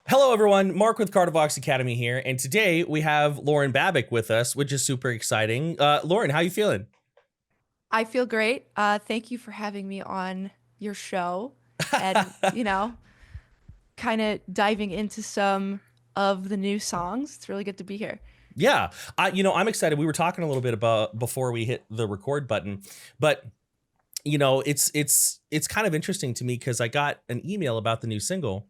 Hello, everyone. Mark with Kardavox Academy here, and today we have Lauren Babic with us, which is super exciting. Lauren, how you feeling? I feel great. Thank you for having me on your show and, kind of diving into some of the new songs. It's really good to be here. Yeah, I'm excited. We were talking a little bit about before we hit the record button, but it's kind of interesting to me because I got an email about the new single.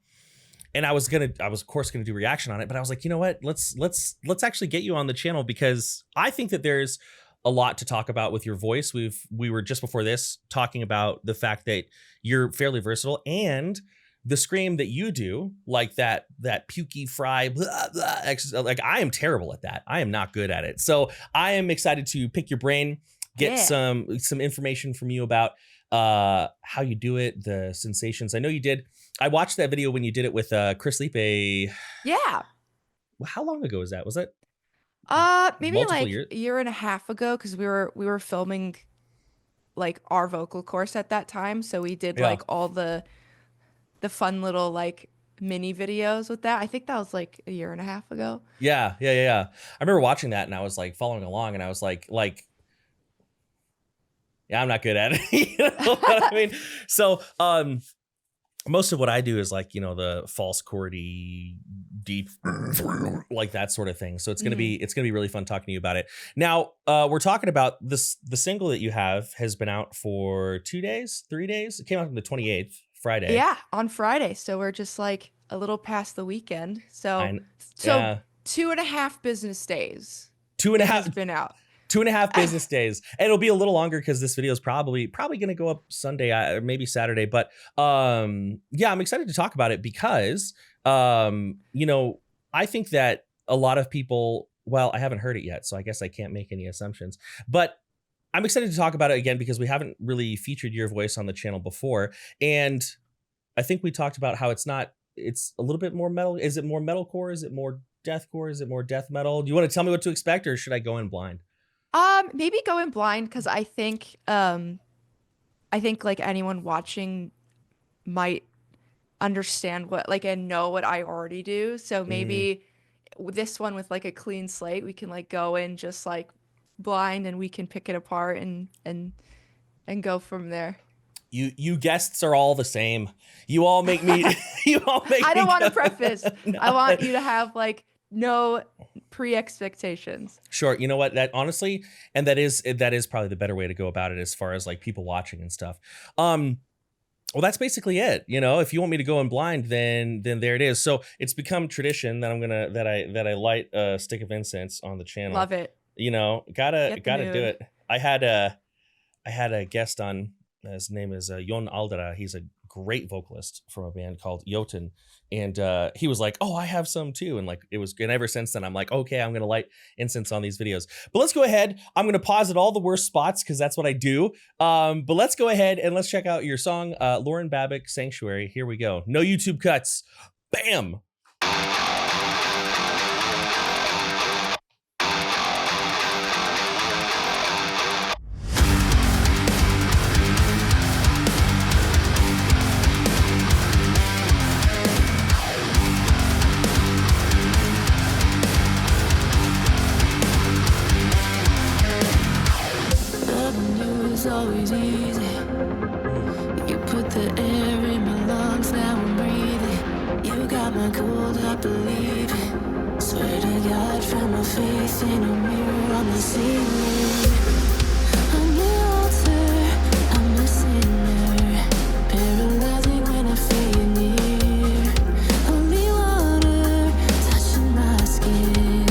And I was of course gonna do reaction on it, but I was like, you know what? Let's actually get you on the channel because I think that there's a lot to talk about with your voice. We were just before this talking about the fact that you're fairly versatile and the scream that you do, like that pukey fry, blah, blah, like I am terrible at that. I am not good at it. So I am excited to pick your brain, get some information from you about how you do it, the sensations. I know you did. I watched that video when you did it with Chris Lipe. Yeah. How long ago was that? Was it? Maybe like a year and a half ago, because we were filming like our vocal course at that time. So we did like all the fun little like mini videos with that. I think that was like a year and a half ago. Yeah. I remember watching that and I was like following along and I was like, yeah, I'm not good at it. You know what I mean? So, most of what I do is like, the false chordy, deep, like that sort of thing. So it's gonna be really fun talking to you about it. Now, we're talking about this. The single that you have has been out for 2 days, 3 days. It came out on the 28th, Friday. Yeah, on Friday. So we're just like a little past the weekend. So 2.5 business days. 2.5 has been out. 2.5 business days, and it'll be a little longer because this video is probably going to go up Sunday or maybe Saturday. But yeah, I'm excited to talk about it because I think that a lot of people. Well, I haven't heard it yet, so I guess I can't make any assumptions. But I'm excited to talk about it again because we haven't really featured your voice on the channel before, and I think we talked about how it's a little bit more metal. Is it more metalcore? Is it more deathcore? Is it more death metal? Do you want to tell me what to expect, or should I go in blind? Maybe go in blind because I think like anyone watching might understand what and know what I already do. So maybe this one with like a clean slate, we can like go in just like blind and we can pick it apart and go from there. You guests are all the same. You all make me I don't want to preface. No. I want you to have like no pre-expectations. Sure. You know what? That honestly, and that is probably the better way to go about it as far as like people watching and stuff. Well, that's basically it. If you want me to go in blind, then there it is. So it's become tradition that that I light a stick of incense on the channel. Love it. Gotta do it. I had a guest on. His name is Jon Aldera. He's a great vocalist from a band called Jotun. And he was like, oh, I have some too. And and ever since then, I'm like, okay, I'm going to light incense on these videos. But let's go ahead. I'm going to pause at all the worst spots because that's what I do. But let's go ahead and let's check out your song, Lauren Babic, Sanctuary. Here we go. No YouTube cuts. Bam. Always easy. You put the air in my lungs, now I'm breathing. You got my cold heart believing. Swear to God, found my face in a mirror on the ceiling. On the altar, I'm a sinner. Paralyzing when I feel you near. Holy water, touching my skin.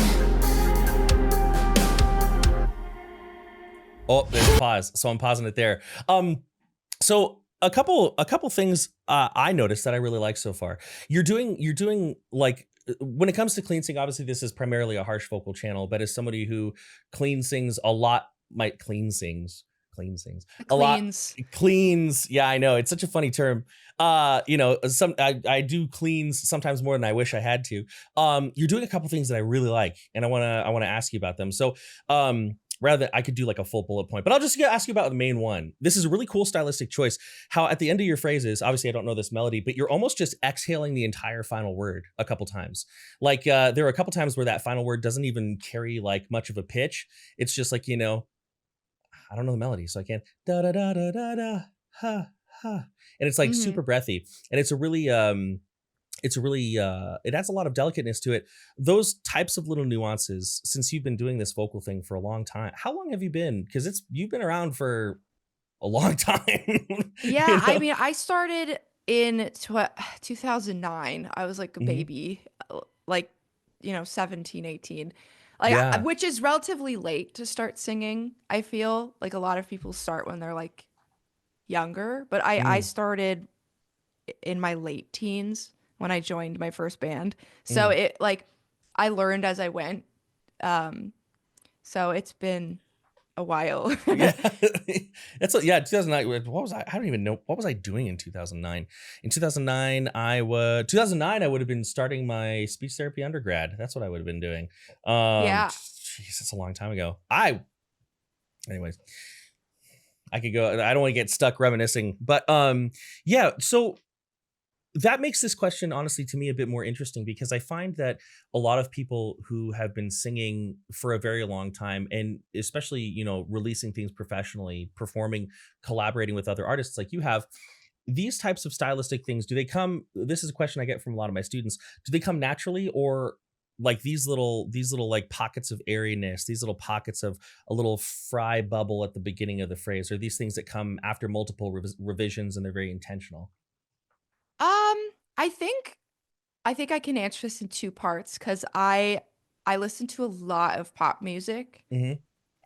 Oh, there's a pause. So I'm pausing it there. So a couple things I noticed that I really like so far. You're doing like when it comes to clean sing, obviously this is primarily a harsh vocal channel, but as somebody who clean sings a lot, cleans. Yeah, I know. It's such a funny term. I do cleans sometimes more than I wish I had to. You're doing a couple things that I really like, and I want to ask you about them. So, rather than I could do like a full bullet point, but I'll just ask you about the main one. This is a really cool stylistic choice. How at the end of your phrases, obviously I don't know this melody, but you're almost just exhaling the entire final word a couple times. Like there are a couple times where that final word doesn't even carry like much of a pitch. It's just like, you know, I don't know the melody, so I can't da da da da da da ha ha, and it's like super breathy, and it's a really it adds a lot of delicateness to it. Those types of little nuances, since you've been doing this vocal thing for a long time, how long have you been? Because you've been around for a long time. Yeah, You know? I mean, I started in 2009. I was like a baby, like, 17, 18. Like, Yeah. which is relatively late to start singing. I feel like a lot of people start when they're like younger, but I started in my late teens when I joined my first band. So it like I learned as I went. So it's been a while. Yeah. 2009. What was I don't even know. What was I doing in 2009? In 2009, I would have been starting my speech therapy undergrad. That's what I would have been doing. Yeah. Jeez, that's a long time ago. Anyways, I could go. I don't want to get stuck reminiscing, but yeah. So that makes this question, honestly, to me a bit more interesting, because I find that a lot of people who have been singing for a very long time, and especially, you know, releasing things professionally, performing, collaborating with other artists like you have, these types of stylistic things, this is a question I get from a lot of my students, do they come naturally, or like these little like pockets of airiness, these little pockets of a little fry bubble at the beginning of the phrase, or these things that come after multiple revisions and they're very intentional? I think I can answer this in two parts because I listen to a lot of pop music, Mm-hmm.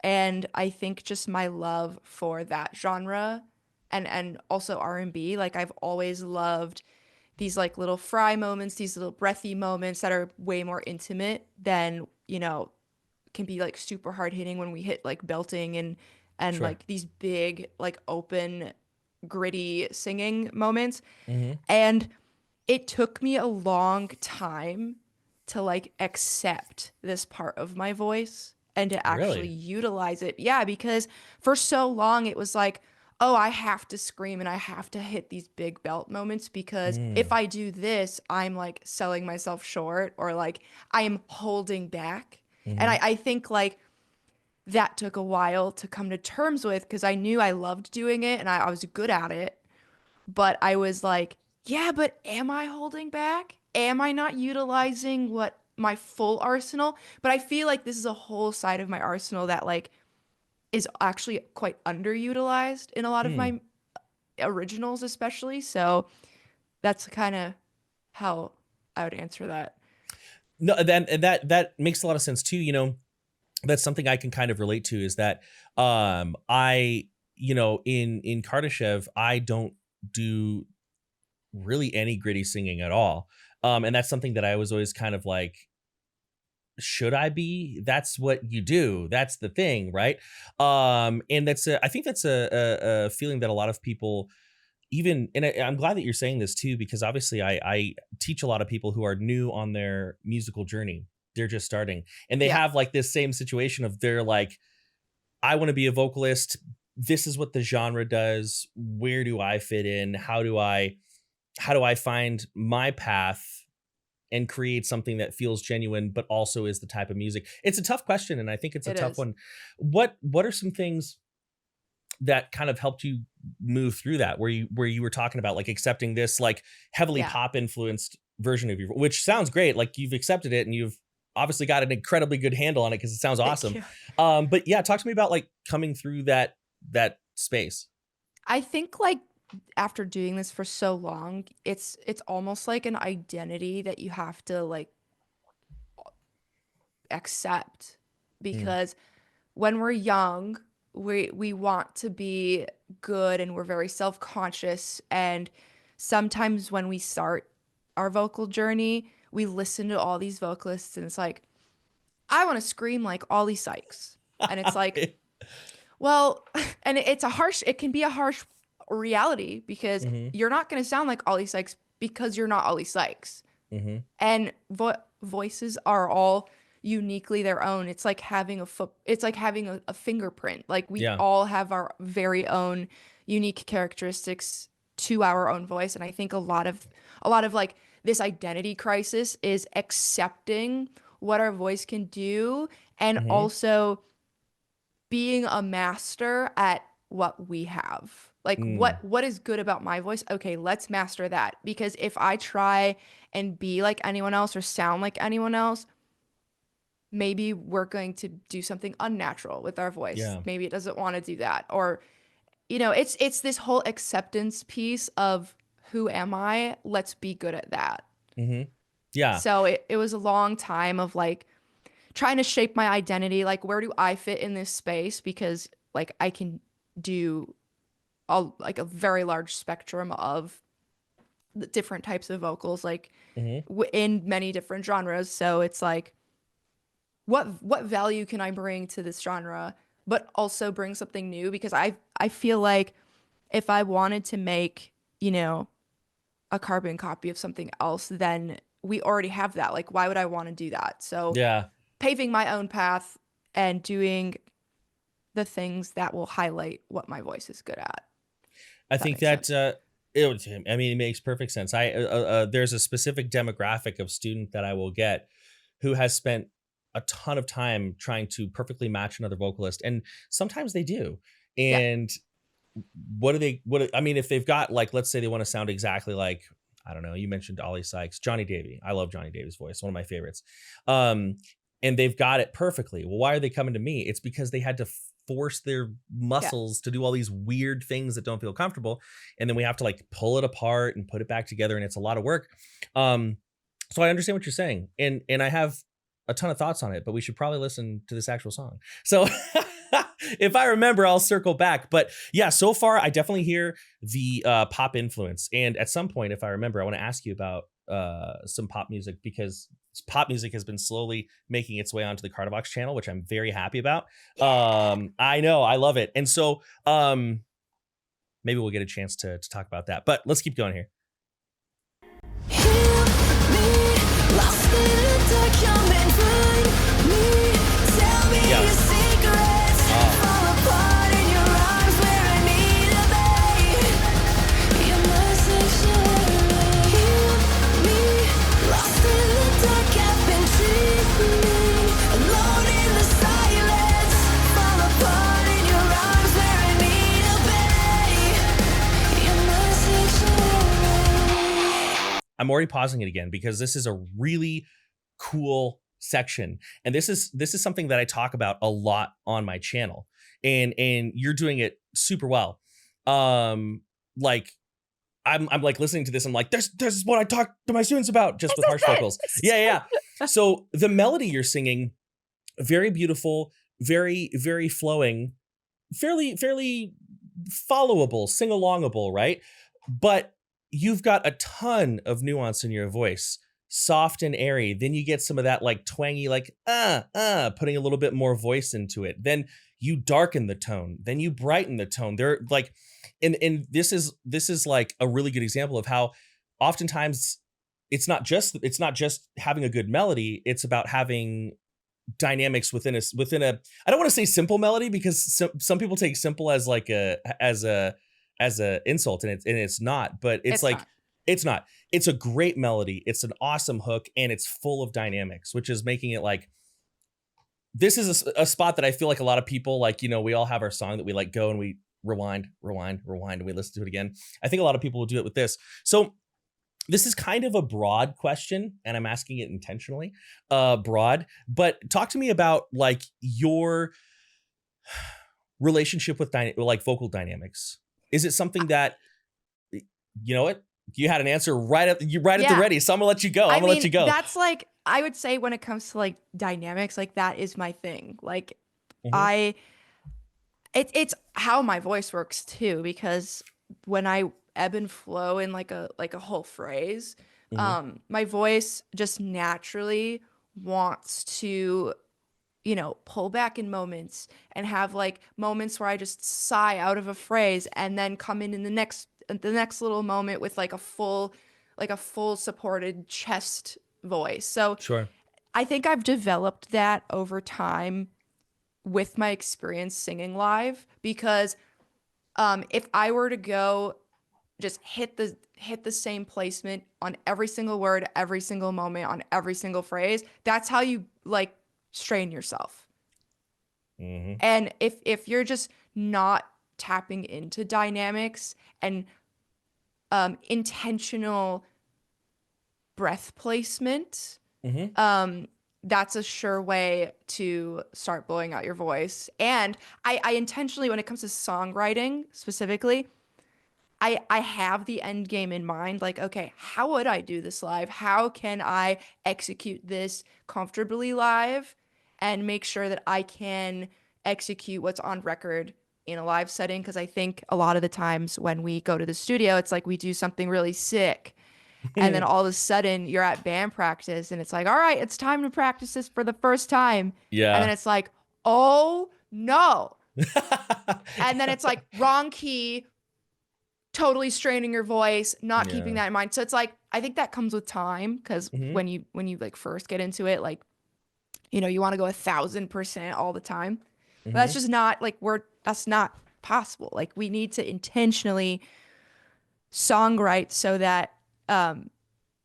and I think just my love for that genre and also R&B, like I've always loved these like little fry moments, these little breathy moments that are way more intimate than, can be like super hard hitting when we hit like belting and Sure. like these big like open gritty singing moments. Mm-hmm. And it took me a long time to like accept this part of my voice and to actually Really? utilize it. Yeah, because for so long it was like, oh, I have to scream and I have to hit these big belt moments because if I do this, I'm like selling myself short or like I am holding back. And Mm-hmm. I think like that took a while to come to terms with because I knew I loved doing it and I was good at it. But I was like, yeah, but am I holding back? Am I not utilizing what my full arsenal? But I feel like this is a whole side of my arsenal that like is actually quite underutilized in a lot of my originals, especially. So that's kind of how I would answer that. No, then and that makes a lot of sense too. You know, that's something I can kind of relate to, is that I, you know, in Kardashev, I don't do really any gritty singing at all. And that's something that I was always kind of like, should I be? That's what you do. That's the thing, right? And I think that's a feeling that a lot of people, even, and I'm glad that you're saying this too, because obviously I teach a lot of people who are new on their musical journey. They're just starting, and they have like this same situation of they're like, I want to be a vocalist. This is what the genre does. Where do I fit in? How do I find my path and create something that feels genuine, but also is the type of music? It's a tough question, and I think it's a tough one. What are some things that kind of helped you move through that, where you were talking about like accepting this like heavily pop influenced version of your, which sounds great, like you've accepted it and you've obviously got an incredibly good handle on it because it sounds awesome. But yeah, talk to me about like coming through that space. I think like after doing this for so long, it's almost like an identity that you have to like accept, because when we're young, we want to be good and we're very self-conscious, and sometimes when we start our vocal journey, we listen to all these vocalists and it's like, I want to scream like Ollie Sykes. And it's like, well, and it can be a harsh reality because you're not going to sound like Ollie Sykes because you're not Ollie Sykes. And voices are all uniquely their own. It's like having a fingerprint. Like we Yeah. all have our very own unique characteristics to our own voice. And I think a lot of like this identity crisis is accepting what our voice can do, and Mm-hmm. also being a master at what we have. Like what is good about my voice? Okay, let's master that. Because if I try and be like anyone else or sound like anyone else, maybe we're going to do something unnatural with our voice. Yeah. Maybe it doesn't want to do that. Or, you know, it's this whole acceptance piece of who am I? Let's be good at that. Mm-hmm. Yeah. So it was a long time of like trying to shape my identity. Like, where do I fit in this space? Because like I can do a very large spectrum of the different types of vocals, like in many different genres. So it's like, what value can I bring to this genre, but also bring something new? Because I feel like if I wanted to make, you know, a carbon copy of something else, then we already have that. Like, why would I want to do that? So Yeah. paving my own path and doing the things that will highlight what my voice is good at. I think that it makes perfect sense. There's a specific demographic of student that I will get who has spent a ton of time trying to perfectly match another vocalist, and sometimes they do. And if they've got, like, let's say they want to sound exactly like, I don't know, you mentioned Ollie Sykes, Johnny Davey. I love Johnny Davey's voice, one of my favorites. And they've got it perfectly. Well, why are they coming to me? It's because they had to force their muscles to do all these weird things that don't feel comfortable, and then we have to like pull it apart and put it back together, and it's a lot of work. So I understand what you're saying, and I have a ton of thoughts on it, but we should probably listen to this actual song. So if I remember, I'll circle back. But yeah, so far I definitely hear the pop influence, and at some point, if I remember, I want to ask you about some pop music, because pop music has been slowly making its way onto the Kardavox channel, which I'm very happy about. I know, I love it. And so maybe we'll get a chance to talk about that, but let's keep going here. I'm already pausing it again because this is a really cool section, and this is something that I talk about a lot on my channel, and you're doing it super well. Like I'm like listening to this, I'm like, this is what I talk to my students about, just with harsh vocals. Yeah. So the melody you're singing, very beautiful, very, very flowing, fairly followable, sing-alongable, right? But you've got a ton of nuance in your voice, soft and airy. Then you get some of that like twangy, like putting a little bit more voice into it. Then you darken the tone. Then you brighten the tone. They're like, and this is like a really good example of how oftentimes it's not just having a good melody. It's about having dynamics within a I don't want to say simple melody, because some people take simple as like as a insult, and it's not, but it's not. It's a great melody. It's an awesome hook, and it's full of dynamics, which is making it like, this is a spot that I feel like a lot of people, like, you know, we all have our song that we like go and we rewind, and we listen to it again. I think a lot of people will do it with this. So this is kind of a broad question, and I'm asking it intentionally broad, but talk to me about like your relationship with like vocal dynamics. Is it something that, you know what, you had an answer right at the ready, so I'm gonna let you go. I'm gonna let you go. That's like, I would say when it comes to like dynamics, like that is my thing. Like it's how my voice works too, because when I ebb and flow in like a whole phrase, my voice just naturally wants to, you know, pull back in moments and have like moments where I just sigh out of a phrase and then come in the next little moment with like a full supported chest voice. So sure, I think I've developed that over time with my experience singing live, because if I were to go just hit the same placement on every single word, every single moment, on every single phrase, that's how you like strain yourself. Mm-hmm. And if you're just not tapping into dynamics and intentional breath placement, Mm-hmm. that's a sure way to start blowing out your voice. And I intentionally, when it comes to songwriting specifically, I have the end game in mind. Like, okay, how would I do this live? How can I execute this comfortably live and make sure that I can execute what's on record in a live setting? Because I think a lot of the times when we go to the studio, it's like we do something really sick. And then all of a sudden you're at band practice and it's like, all right, it's time to practice this for the first time. Yeah. And then it's like, oh no. And then it's like wrong key, totally straining your voice, not keeping that in mind. So it's like, I think that comes with time, because when you like first get into it, like, you know, you want to go 1,000% all the time. But that's just not like that's not possible. Like, we need to intentionally songwrite so that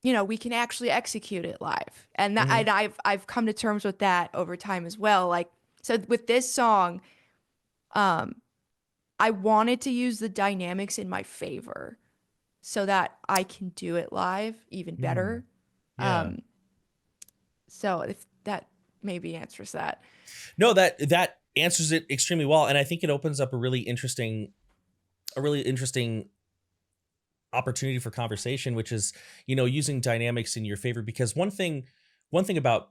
you know, we can actually execute it live. And that and I've come to terms with that over time as well. Like, so with this song, I wanted to use the dynamics in my favor so that I can do it live even better. Yeah. So if that maybe answers that. No, that answers it extremely well. And I think it opens up a really interesting opportunity for conversation, which is, you know, using dynamics in your favor. Because one thing about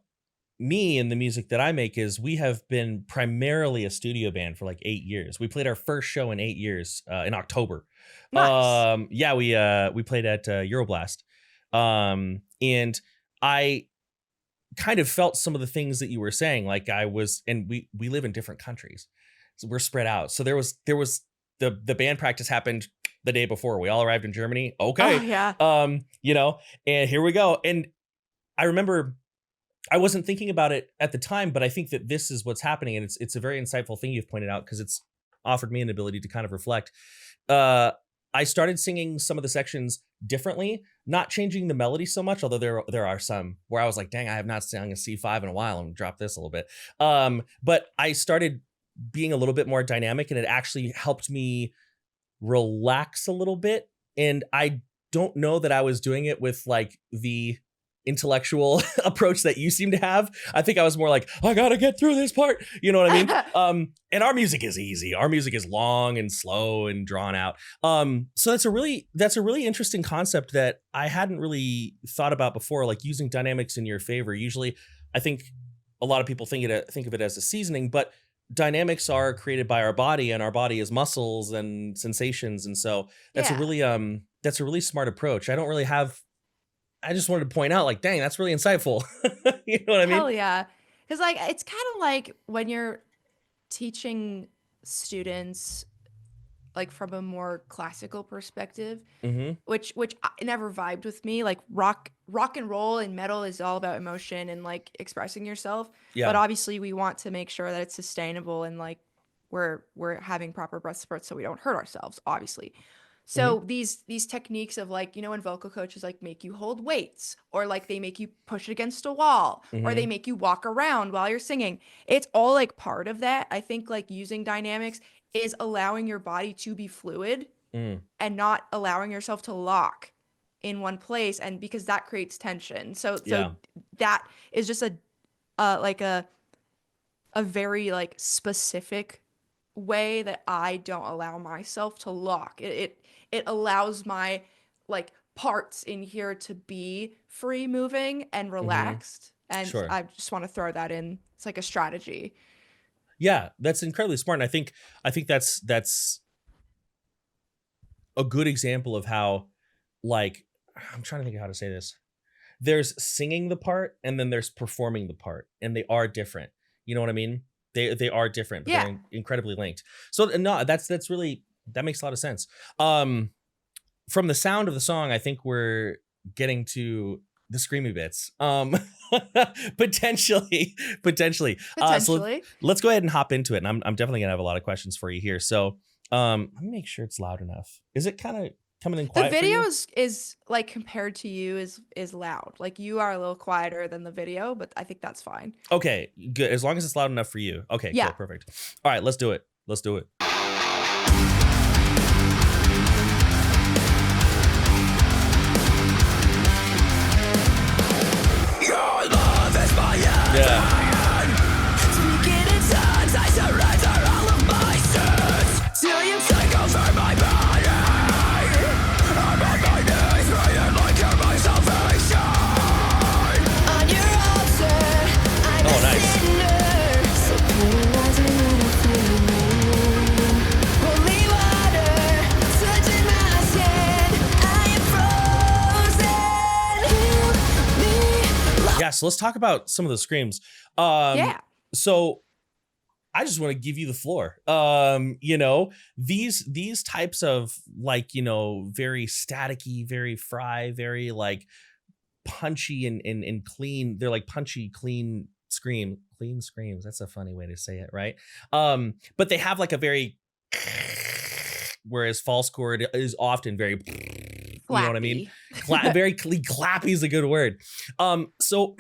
me and the music that I make is we have been primarily a studio band for like 8 years. We played our first show in 8 years in October. Nice. We played at Euroblast. And I kind of felt some of the things that you were saying. Like, and we live in different countries, so we're spread out. So there was the band practice happened the day before. We all arrived in Germany. Okay. Oh, yeah. You know, and here we go. And I remember I wasn't thinking about it at the time, but I think that this is what's happening. And it's a very insightful thing you've pointed out, because it's offered me an ability to kind of reflect. I started singing some of the sections differently, not changing the melody so much, although there are some where I was like, dang, I have not sung a C5 in a while. I'm gonna drop this a little bit. But I started being a little bit more dynamic, and it actually helped me relax a little bit. And I don't know that I was doing it with like the intellectual approach that you seem to have. I think I was more like, I gotta get through this part. You know what I mean? And our music is easy. Our music is long and slow and drawn out. So that's a really interesting concept that I hadn't really thought about before, like using dynamics in your favor. Usually I think a lot of people think of it as a seasoning, but dynamics are created by our body, and our body is muscles and sensations. And so that's a really smart approach. I just wanted to point out, like, dang, that's really insightful. You know what I mean? Hell yeah. Because, like, it's kind of like when you're teaching students, like, from a more classical perspective, which never vibed with me. Like, rock and roll and metal is all about emotion and, like, expressing yourself. Yeah. But obviously we want to make sure that it's sustainable and, like, we're having proper breath spurts so we don't hurt ourselves, obviously. So these techniques of, like, you know, when vocal coaches like make you hold weights, or like they make you push it against a wall, or they make you walk around while you're singing, it's all like part of that. I think like using dynamics is allowing your body to be fluid and not allowing yourself to lock in one place, and because that creates tension. So that is just a very like specific way that I don't allow myself to lock. It allows my like parts in here to be free moving and relaxed. And Sure. I just want to throw that in. It's like a strategy. Yeah, that's incredibly smart. And I think that's a good example of how, like, I'm trying to think of how to say this. There's singing the part, and then there's performing the part, and they are different. You know what I mean? They are different, but they're incredibly linked. So no, that makes a lot of sense. From the sound of the song, I think we're getting to the screamy bits. Potentially. So let's go ahead and hop into it. And I'm definitely gonna have a lot of questions for you here. So let me make sure it's loud enough. Is it kind of coming in quiet? The video for you? is like compared to you is loud. Like you are a little quieter than the video, but I think that's fine. Okay, good. As long as it's loud enough for you. Okay, Yeah. cool, perfect. All right, let's do it. Yeah. Speaking in tongues, I surrender all of my sins till you take over my body. I'm on my knees, praying like you're my salvation. On your altar, I'm a nice. sinner, so paralyzed in a flame. Holy water, touching my skin, I am frozen. Heal me. Yeah, so let's talk about some of the screams. Yeah. So I just want to give you the floor. These types of like, very staticky, very fry, very like punchy and clean. They're like punchy, clean screams. That's a funny way to say it, right? But they have like a very, whereas false chord is often very, you know what I mean? Very clappy is a good word. So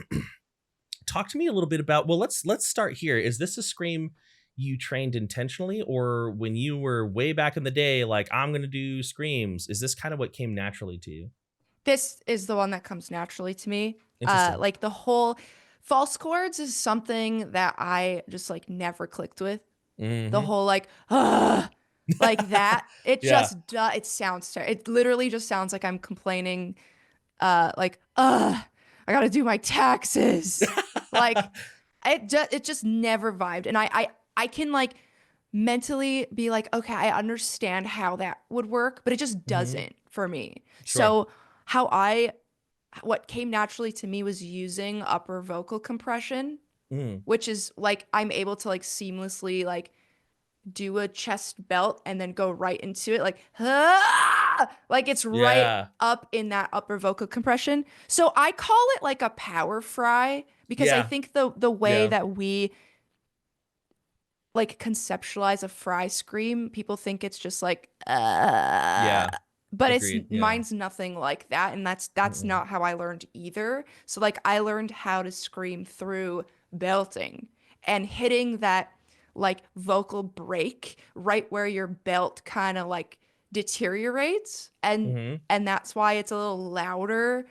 talk to me a little bit about, well, let's start here. Is this a scream you trained intentionally, or when you were way back in the day, like I'm going to do screams, is this kind of what came naturally to you? This is the one that comes naturally to me. Interesting. Like the whole false chords is something that I just like never clicked with. The whole like, like that. It Yeah. just it sounds terrible. It literally just sounds like I'm complaining, like, I gotta do my taxes. Like it just never vibed. And I can like mentally be like, okay, I understand how that would work, but it just doesn't for me. Sure. So what came naturally to me was using upper vocal compression, which is like I'm able to like seamlessly like do a chest belt and then go right into it, like like it's right up in that upper vocal compression. So I call it like a power fry because I think the way that we like conceptualize a fry scream, people think it's just like but Agreed. mine's nothing like that, and that's not how I learned either. So like I learned how to scream through belting and hitting that like vocal break right where your belt kind of like deteriorates, and that's why it's a little louder,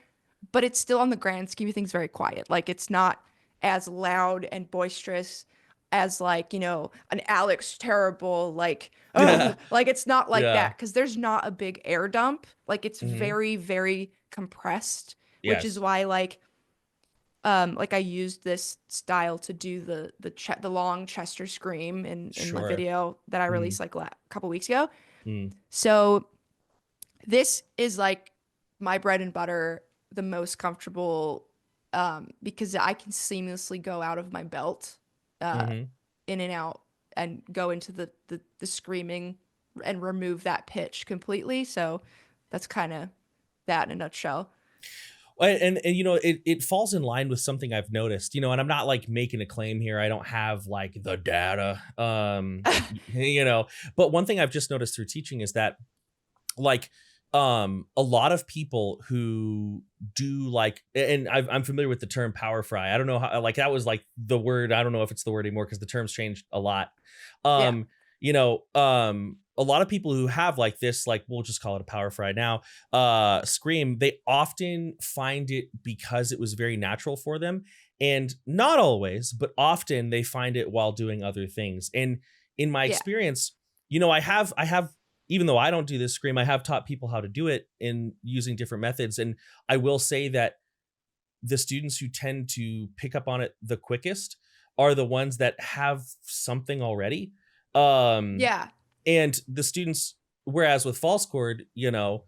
but it's still on the grand scheme of things very quiet. Like it's not as loud and boisterous as like, an Alex Terrible, like, like it's not like that, because there's not a big air dump. Like it's very, very compressed, which is why like I used this style to do the long Chester scream in my video that I released like a couple weeks ago. So this is like my bread and butter, the most comfortable, because I can seamlessly go out of my belt, in and out, and go into the screaming and remove that pitch completely. So that's kind of that in a nutshell. And it falls in line with something I've noticed, and I'm not like making a claim here. I don't have like the data, but one thing I've just noticed through teaching is that like a lot of people who do like, and I'm familiar with the term power fry. I don't know how, like that was like the word. I don't know if it's the word anymore because the term's changed a lot. A lot of people who have like this, like we'll just call it a power fry now, scream, they often find it because it was very natural for them, and not always, but often they find it while doing other things. And in my experience, I have, even though I don't do this scream, I have taught people how to do it in using different methods. And I will say that the students who tend to pick up on it the quickest are the ones that have something already. And the students, whereas with false chord, I'm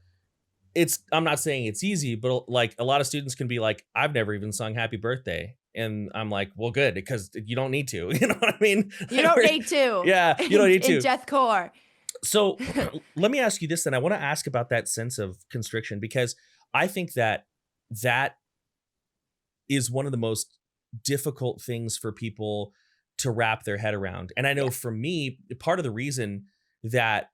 not saying it's easy, but like a lot of students can be like, I've never even sung Happy Birthday. And I'm like, well, good, because you don't need to. You know what I mean? You don't need to. Yeah, you don't need to. In deathcore. So let me ask you this then. I want to ask about that sense of constriction, because I think that is one of the most difficult things for people to wrap their head around. And I know for me, part of the reason that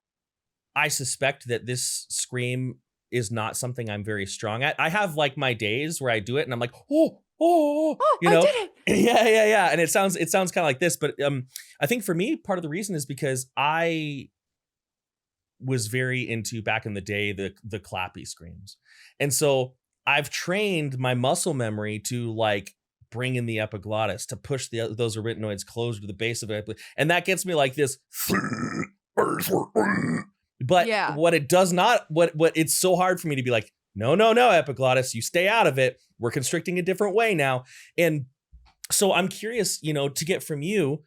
I suspect that this scream is not something I'm very strong at. I have like my days where I do it and I'm like, you know, I did it. yeah. And it sounds kind of like this, but I think for me, part of the reason is because I was very into back in the day, the clappy screams. And so I've trained my muscle memory to like bring in the epiglottis, to push those arytenoids closer to the base of it. And that gets me like this. But what it does not, what it's so hard for me to be like, no, epiglottis, you stay out of it. We're constricting a different way now. And so I'm curious, you know, to get from you,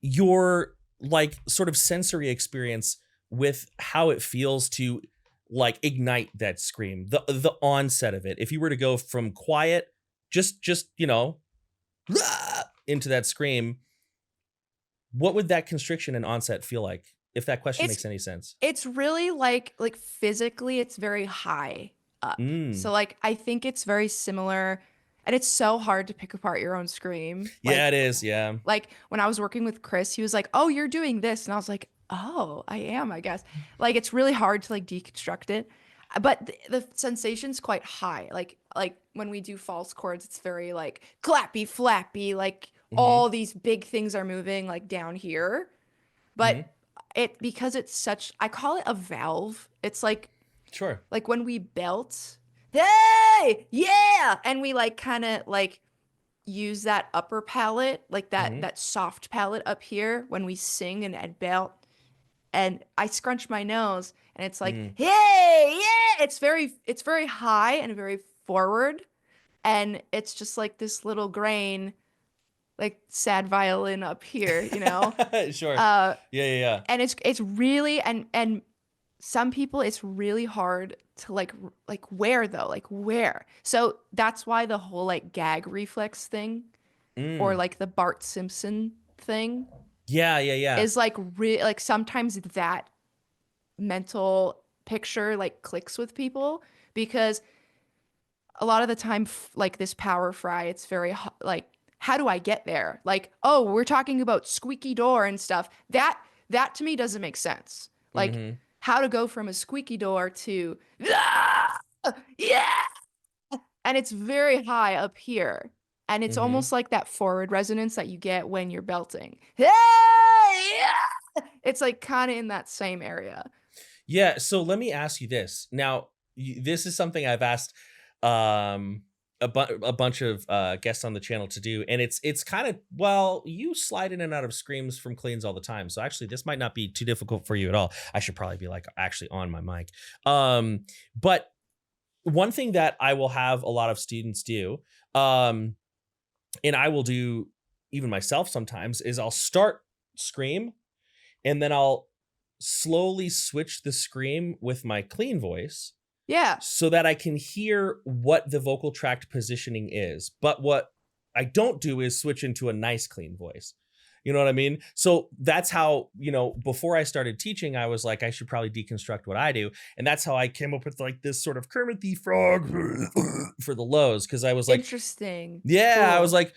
your like sort of sensory experience with how it feels to like ignite that scream, the onset of it. If you were to go from quiet, just, you know, into that scream, what would that constriction and onset feel like? If that question makes any sense. It's really like physically, it's very high up. So like, I think it's very similar, and it's so hard to pick apart your own scream. Yeah, it is. Yeah. Like when I was working with Chris, he was like, "Oh, you're doing this," and I was like, "Oh, I am, I guess." Like it's really hard to like deconstruct it, but the sensation's quite high. Like when we do false chords, it's very like clappy, flappy. Like all these big things are moving like down here, but because it's such, I call it a valve. It's like, sure, like when we belt, hey, yeah, and we like kind of like use that upper palate, like that soft palate up here when we sing and belt, and I scrunch my nose and it's like, hey, yeah, it's very high and very forward, and it's just like this little grain, like sad violin up here, you know? Sure. Yeah. And it's really, and some people, it's really hard to like wear though, like where. So that's why the whole like gag reflex thing, or like the Bart Simpson thing. Yeah. Is like like sometimes that mental picture like clicks with people, because a lot of the time, like this power fry, it's very like, how do I get there? Like, oh, we're talking about squeaky door and stuff. That to me doesn't make sense. Like how to go from a squeaky door to yeah, and it's very high up here, and it's almost like that forward resonance that you get when you're belting. Hey, yeah! It's like kind of in that same area. Yeah. So let me ask you this. Now, this is something I've asked a bunch of guests on the channel to do, and it's kind of, well, you slide in and out of screams from cleans all the time, so actually this might not be too difficult for you at all. I should probably be like actually on my mic. But one thing that I will have a lot of students do, and I will do even myself sometimes, is I'll start scream and then I'll slowly switch the scream with my clean voice. Yeah. So that I can hear what the vocal tract positioning is. But what I don't do is switch into a nice clean voice. You know what I mean? So that's how, you know, before I started teaching, I was like, I should probably deconstruct what I do. And that's how I came up with like this sort of Kermit the Frog for the lows. Cause I was like, interesting. Yeah. Cool. I was like,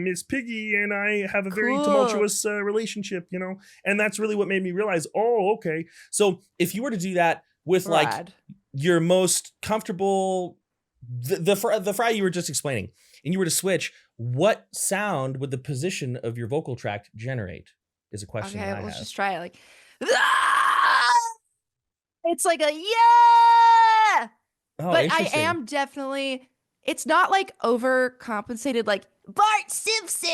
Miss Piggy and I have a very tumultuous relationship, you know, and that's really what made me realize, oh, okay. So if you were to do that with like your most comfortable, the fry you were just explaining, and you were to switch, what sound would the position of your vocal tract generate? Is a question. Okay, that I let's have. just try it. Like, it's like a yeah. Oh, but I am definitely. It's not like overcompensated like Bart Simpson.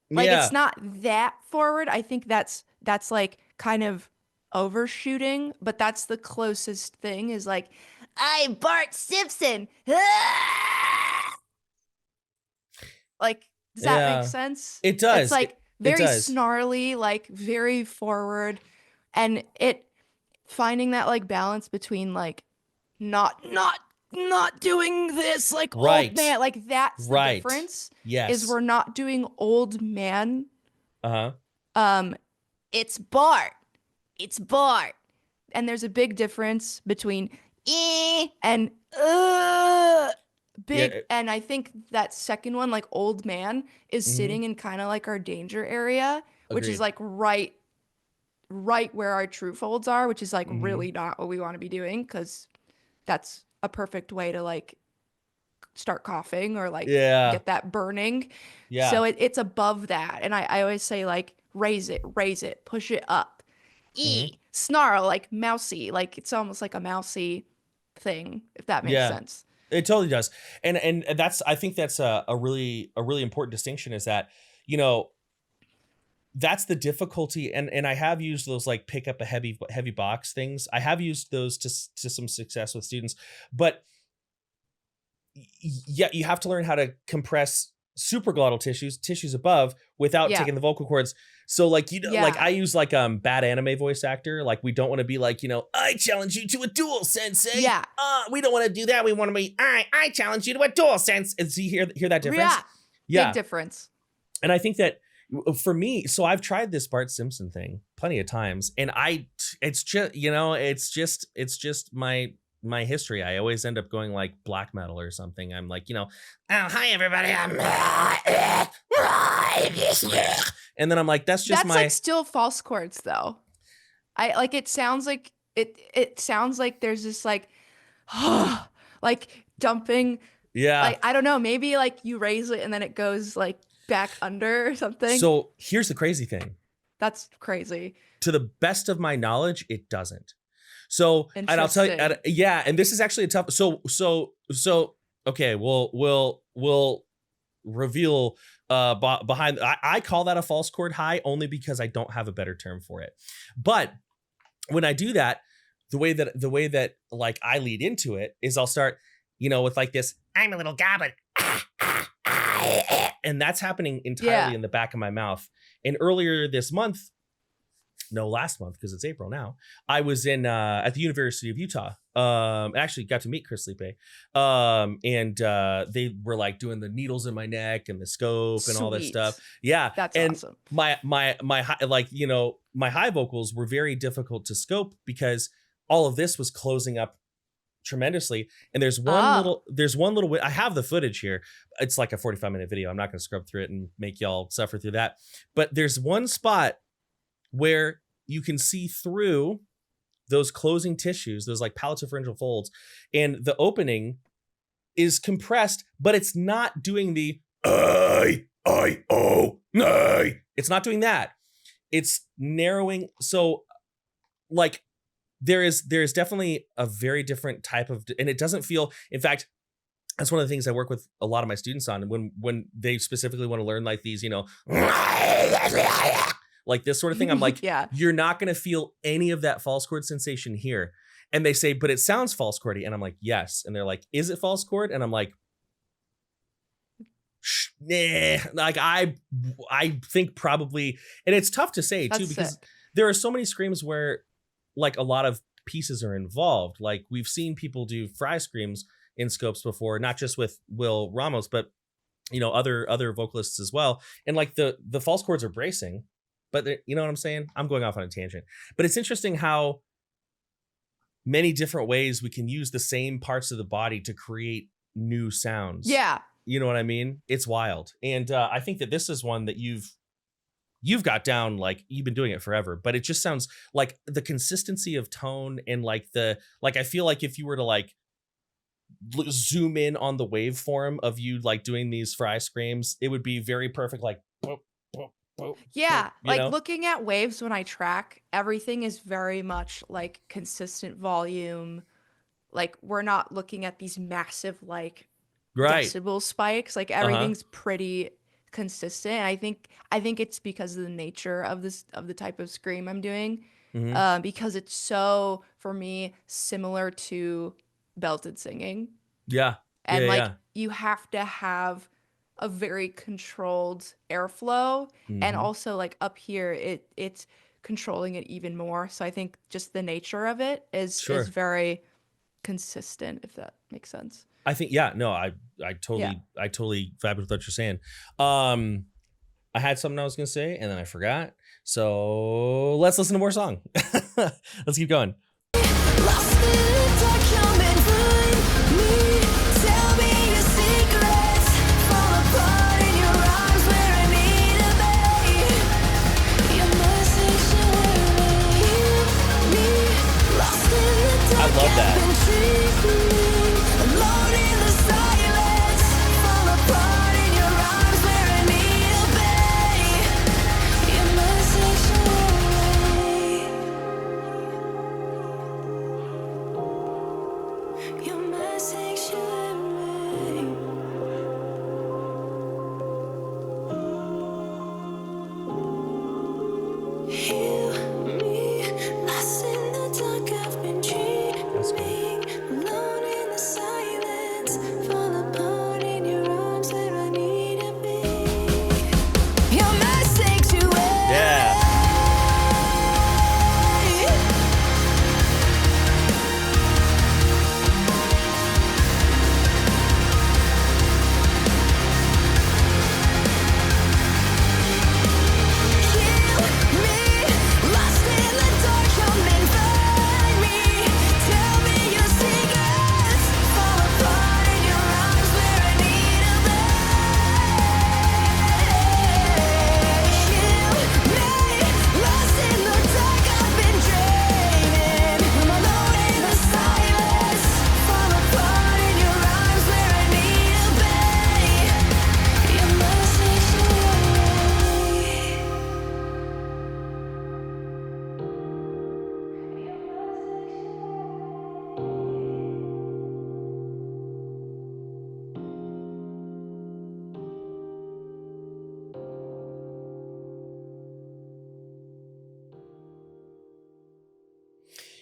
Like it's not that forward. I think that's like kind of overshooting, but that's the closest thing is like, I'm Bart Simpson. Like, does that make sense? It does. It's like very snarly, like very forward, and it finding that like balance between like not doing this like old man, like that's the difference. Yes, is we're not doing old man. It's Bart, and there's a big difference between and big. Yeah. And I think that second one, like old man, is Mhm. sitting in kind of like our danger area, which is Agreed. like right where our true folds are, which is like Mhm. really not what we want to be doing, because that's a perfect way to like start coughing or like Yeah. get that burning. Yeah. So it's above that. And I always say like raise it, push it up. Mhm. Snarl, like mousy, like it's almost like a mousy thing, if that makes Yeah. sense. It totally does. And that's, I think that's a really important distinction, is that, you know, that's the difficulty. And I have used those like pick up a heavy box things. I have used those to some success with students, but yeah, you have to learn how to compress supraglottal tissues above without Yeah. taking the vocal cords. So like, you know, like Yeah. I use like bad anime voice actor. Like we don't want to be like, you know, I challenge you to a duel, sensei. Yeah. We don't want to do that. We want to be, I challenge you to a duel, sense. And see, hear that difference? Yeah. Big difference. And I think that for me, so I've tried this Bart Simpson thing plenty of times, and it's just, you know, it's just my history. I always end up going like black metal or something. I'm like, you know, oh, hi everybody. And then I'm like, that's That's like still false chords though. I like, it sounds like it sounds like there's this like like dumping. Yeah. Like, I don't know, maybe like you raise it and then it goes like back under or something. So here's the crazy thing. That's crazy. To the best of my knowledge, it doesn't. So, and I'll tell you, yeah, and this is actually a tough. So, okay, we'll reveal behind. I call that a false chord high only because I don't have a better term for it. But when I do that, the way that like I lead into it is I'll start, you know, with like this. I'm a little goblin, and that's happening entirely in the back of my mouth. And earlier this month. No, last month, because it's April now. I was in at the University of Utah. Actually got to meet Chris Lippe. And they were like doing the needles in my neck and the scope and all that stuff. Yeah. That's and awesome. My high, like, you know, my high vocals were very difficult to scope because all of this was closing up tremendously. And there's one little I have the footage here. It's like a 45-minute video. I'm not going to scrub through it and make y'all suffer through that. But there's one spot where you can see through those closing tissues, those like palatopharyngeal folds, and the opening is compressed, but it's not doing the it's not doing that. It's narrowing. So like there is definitely a very different type of, and it doesn't feel, in fact, that's one of the things I work with a lot of my students on. When they specifically want to learn like these, you know, like this sort of thing, I'm like, yeah, you're not going to feel any of that false chord sensation here. And they say, but it sounds false chordy. And I'm like, yes. And they're like, is it false chord? And I'm like, nah. Like I think probably, and it's tough to say too, because there are so many screams where like a lot of pieces are involved. Like we've seen people do fry screams in scopes before, not just with Will Ramos, but you know, other vocalists as well. And like the false chords are bracing. But you know what I'm saying? I'm going off on a tangent. But it's interesting how many different ways we can use the same parts of the body to create new sounds. Yeah. You know what I mean? It's wild. And I think that this is one that you've got down, like you've been doing it forever, but it just sounds like the consistency of tone and like I feel like if you were to like zoom in on the waveform of you like doing these fry screams, it would be very perfect. Like, yeah, like know? Looking at waves when I track, everything is very much like consistent volume. Like we're not looking at these massive like decibel spikes. Like everything's pretty consistent. And I think it's because of the nature of the type of scream I'm doing, because it's so, for me, similar to belted singing. Yeah, and you have to have a very controlled airflow, and also like up here it's controlling it even more. So I think just the nature of it is very consistent, if that makes sense. I think I totally vibe with what you're saying. I had something I was gonna say and then I forgot. So let's listen to more song. Let's keep going. Lost in the dark, fall apart in your arms where I need to be. You're my sanctuary. Yeah.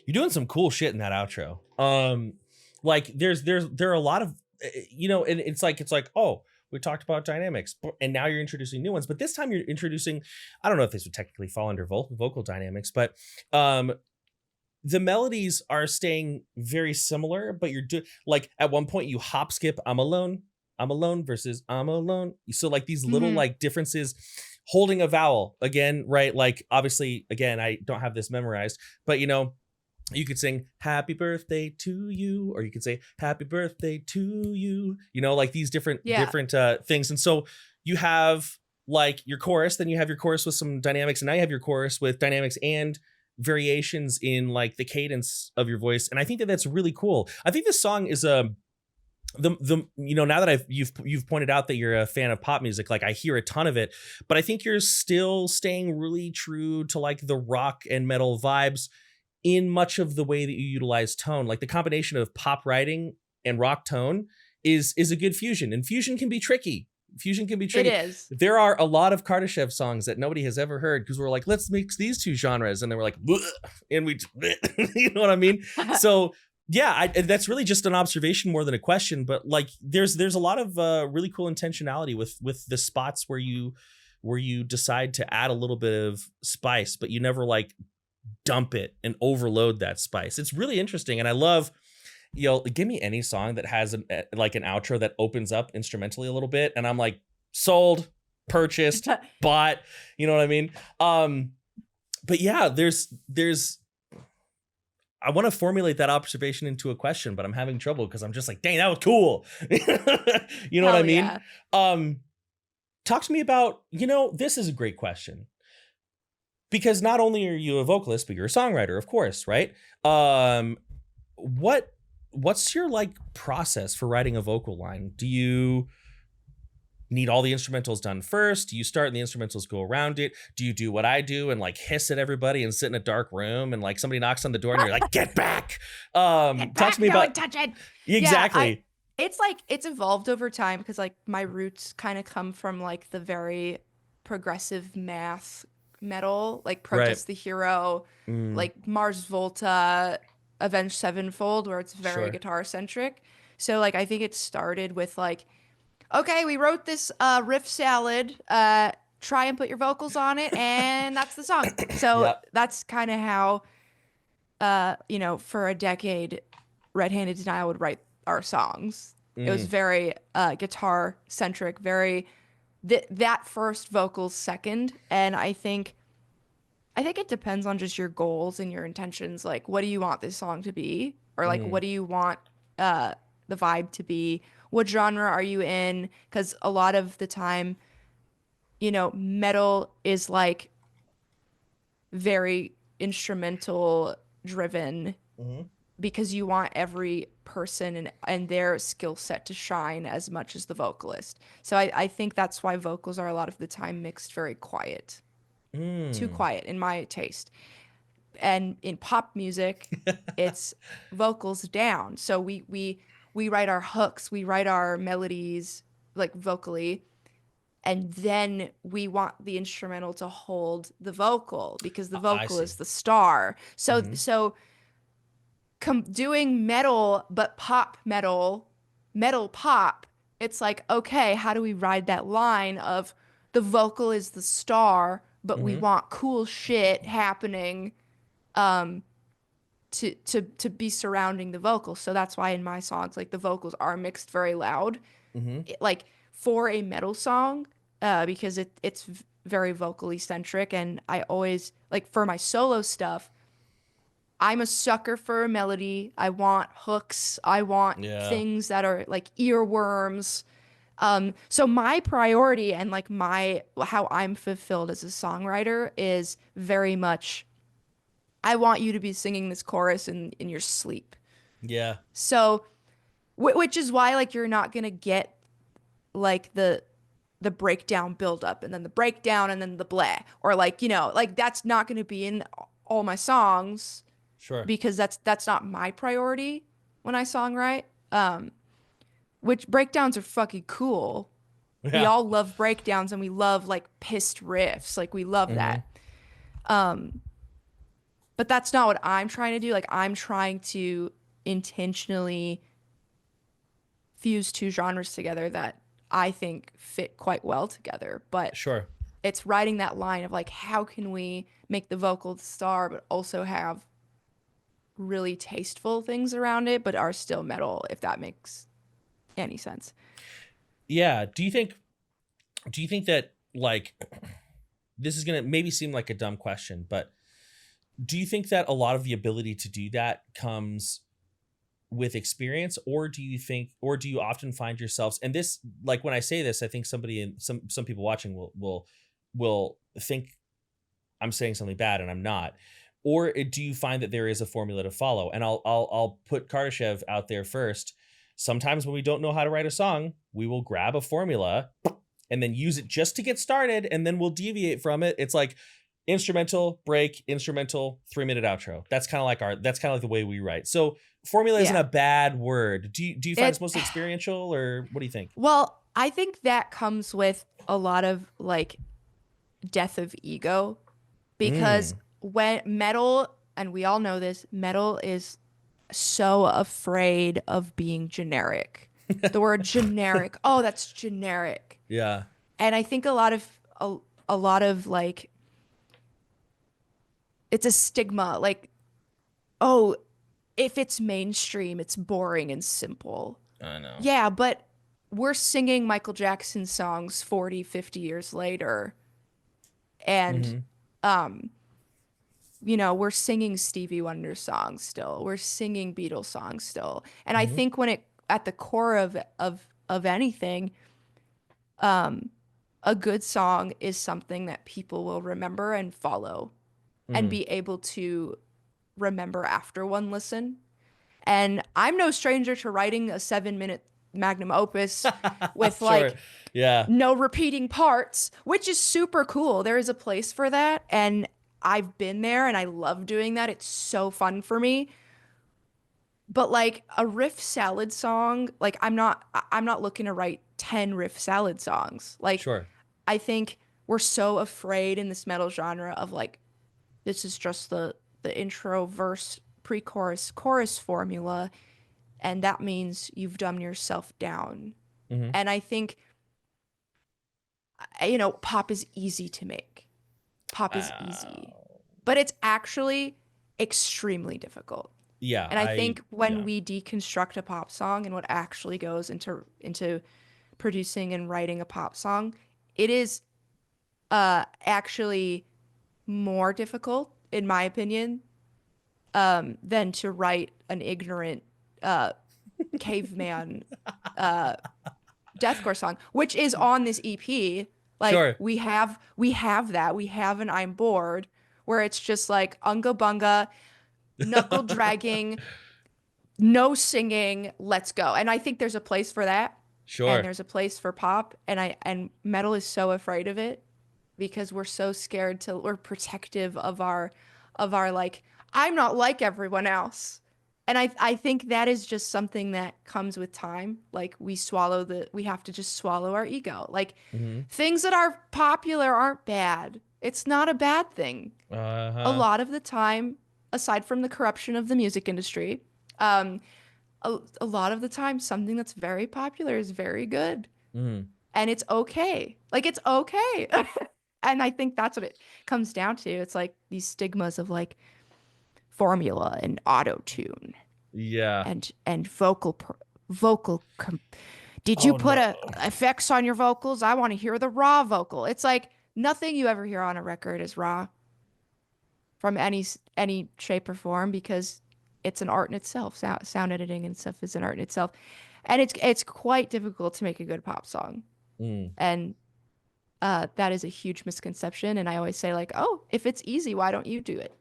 You're doing some cool shit in that outro. Like there are a lot of, you know, and it's like, oh, we talked about dynamics and now you're introducing new ones, but this time you're introducing, I don't know if this would technically fall under vocal dynamics, but the melodies are staying very similar, but you're like at one point you hop skip I'm alone versus I'm alone. So like these little like differences, holding a vowel again, right? Like obviously, again, I don't have this memorized, but you know, you could sing happy birthday to you, or you could say happy birthday to you, you know, like these different things. And so you have like your chorus, then you have your chorus with some dynamics, and now you have your chorus with dynamics and variations in like the cadence of your voice. And I think that that's really cool. I think this song is the you know, now that you've pointed out that you're a fan of pop music, like I hear a ton of it, but I think you're still staying really true to like the rock and metal vibes in much of the way that you utilize tone. Like the combination of pop writing and rock tone is a good fusion, and fusion can be tricky. It is. There are a lot of Kardashev songs that nobody has ever heard because we're like, let's mix these two genres, and then we're like, bleh, and we, you know what I mean? So yeah, that's really just an observation more than a question. But like, there's a lot of really cool intentionality with the spots where you decide to add a little bit of spice, but you never like dump it and overload that spice. It's really interesting, and I love. You know, give me any song that has like an outro that opens up instrumentally a little bit, and I'm like, sold, purchased, bought. You know what I mean? But yeah, there's. I want to formulate that observation into a question, but I'm having trouble because I'm just like, dang, that was cool. You know what I mean? Yeah. Talk to me about. You know, this is a great question. Because not only are you a vocalist, but you're a songwriter, of course, right? What's your like process for writing a vocal line? Do you need all the instrumentals done first? Do you start and the instrumentals go around it? Do you do what I do and like hiss at everybody and sit in a dark room and like somebody knocks on the door and you're like, get back? Talk to me about touch it. Exactly. Yeah, it's evolved over time because like my roots kind of come from like the very progressive math metal, like Protest the Hero, like Mars Volta, Avenged Sevenfold, where it's very guitar centric. So like I think it started with like, okay, we wrote this riff salad, try and put your vocals on it, and that's the song. So that's kind of how you know, for a decade Red Handed Denial would write our songs. It was very guitar centric, very that first vocals second. And I think it depends on just your goals and your intentions. Like, what do you want this song to be? Or like, what do you want the vibe to be? What genre are you in? Because a lot of the time, you know, metal is like very instrumental driven because you want every person and their skill set to shine as much as the vocalist. So I think that's why vocals are a lot of the time mixed very quiet. Too quiet in my taste. And in pop music, it's vocals down. So we write our hooks, we write our melodies like vocally, and then we want the instrumental to hold the vocal because the vocal is the star. So doing metal but pop metal metal pop, it's like, okay, how do we ride that line of the vocal is the star, but we want cool shit happening to be surrounding the vocals. So that's why in my songs, like the vocals are mixed very loud, like for a metal song, because it's very vocally centric. And I always, like for my solo stuff, I'm a sucker for a melody. I want hooks. I want things that are like earworms. So my priority and like how I'm fulfilled as a songwriter is very much, I want you to be singing this chorus in your sleep. Yeah. So, which is why like you're not gonna get like the breakdown build up and then the breakdown and then the blah, or like, you know, like that's not gonna be in all my songs. Sure. Because that's not my priority when I songwrite. Which breakdowns are fucking cool. Yeah. We all love breakdowns and we love like pissed riffs. Like we love that. But that's not what I'm trying to do. Like I'm trying to intentionally fuse two genres together that I think fit quite well together. But sure, it's riding that line of like, how can we make the vocal the star, but also have really tasteful things around it, but are still metal, if that makes any sense. Yeah. Do you think that, like, this is going to maybe seem like a dumb question, but do you think that a lot of the ability to do that comes with experience, or do you often find yourselves, and this, like when I say this, I think somebody in some people watching will think I'm saying something bad and I'm not. Or do you find that there is a formula to follow? And I'll put Kardashev out there first. Sometimes when we don't know how to write a song, we will grab a formula and then use it just to get started, and then we'll deviate from it. It's like instrumental, break, instrumental, 3-minute outro. That's kind of like the way we write. So formula isn't a bad word. Do you find it's mostly experiential, or what do you think? Well, I think that comes with a lot of like death of ego, because when metal, and we all know this, metal is so afraid of being generic. The word generic, oh, that's generic. Yeah. And I think a lot of like, it's a stigma, like, oh, if it's mainstream, it's boring and simple. I know. Yeah, but we're singing Michael Jackson songs 40, 50 years later. And you know, we're singing Stevie Wonder songs still. We're singing Beatles songs still. And I think when it, at the core of anything, a good song is something that people will remember and follow and be able to remember after one listen. And I'm no stranger to writing a 7-minute magnum opus with like no repeating parts, which is super cool. There is a place for that. And I've been there and I love doing that. It's so fun for me. But like a riff salad song, like I'm not looking to write 10 riff salad songs. Like I think we're so afraid in this metal genre of like, this is just the intro, verse, pre-chorus, chorus formula, and that means you've dumbed yourself down. And I think, you know, pop is easy to make. Pop is easy, but it's actually extremely difficult. Yeah. And I think when we deconstruct a pop song and what actually goes into producing and writing a pop song, it is actually more difficult, in my opinion, than to write an ignorant caveman deathcore song, which is on this EP. Like we have that. We have an I'm Bored where it's just like unga bunga, knuckle dragging, no singing, let's go. And I think there's a place for that. And there's a place for pop, and metal is so afraid of it because we're so scared we're protective of our like, I'm not like everyone else. And I think that is just something that comes with time. Like we have to just swallow our ego. Like things that are popular aren't bad. It's not a bad thing. A lot of the time, aside from the corruption of the music industry, a lot of the time something that's very popular is very good. Mm. And it's okay. Like, it's okay. And I think that's what it comes down to. It's like these stigmas of like formula and auto tune Yeah. and did you put effects on your vocals? I want to hear the raw vocal. It's like nothing you ever hear on a record is raw from any shape or form, because it's an art in itself. Sound editing and stuff is an art in itself. And it's quite difficult to make a good pop song. And that is a huge misconception. And I always say, like, oh, if it's easy, why don't you do it?